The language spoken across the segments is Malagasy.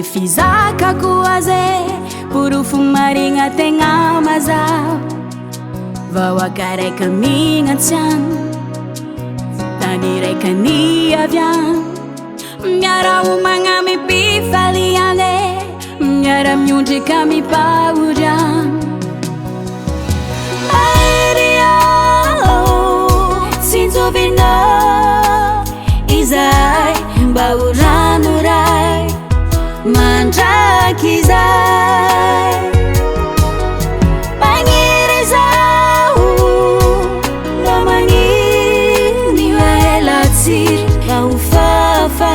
fizakako aze porofo marigna tegna mazava vao akaraiky mignatsiagno tany raika niaviagno miara homagna mipifaliane miara miondrika mipahodriagno sintovinao izay mba ho rano ray mandraky izay magniry zaho no magniny elatsiry mba ho fafa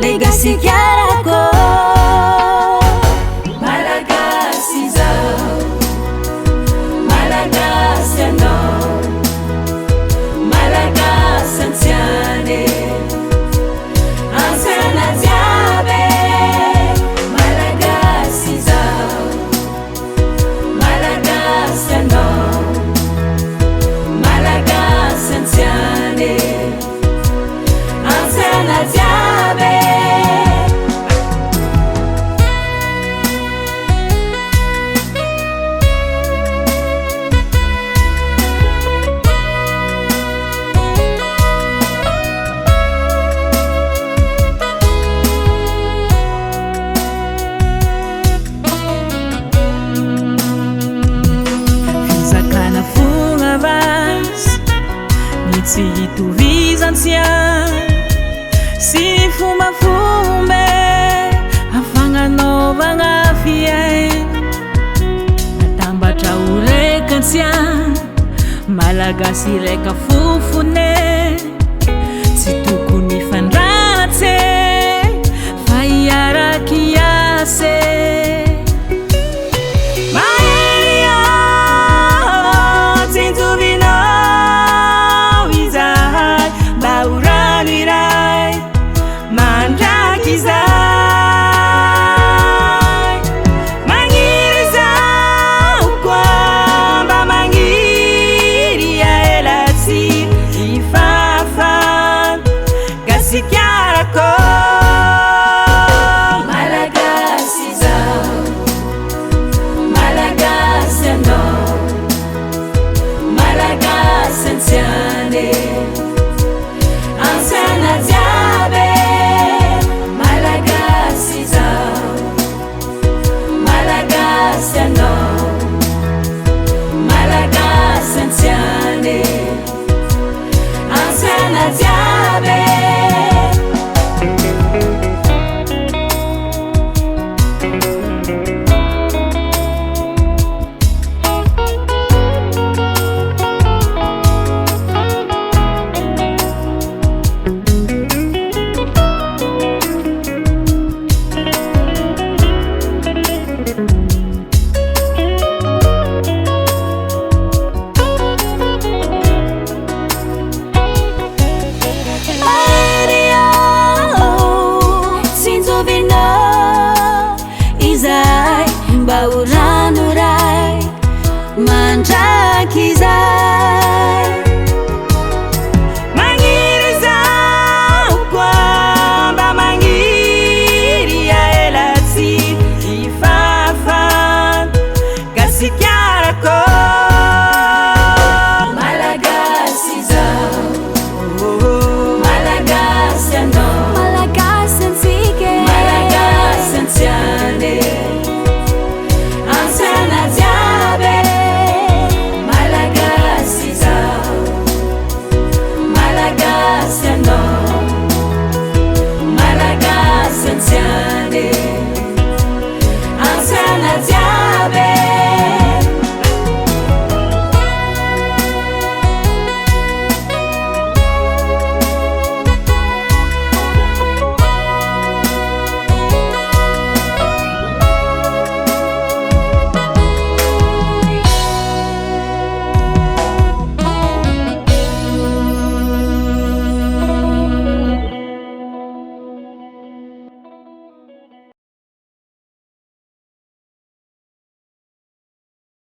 legasikarako malagasy zao malagasy anao malagasy antsiane antsiana jiaby malagasy zao malagasy anao malagasy antsiane antsiana jiaby tsy hitovizantsiany sy fombafombe afagnanaovagna fiaina atambatra ho raikantsiany malagasy raika fofone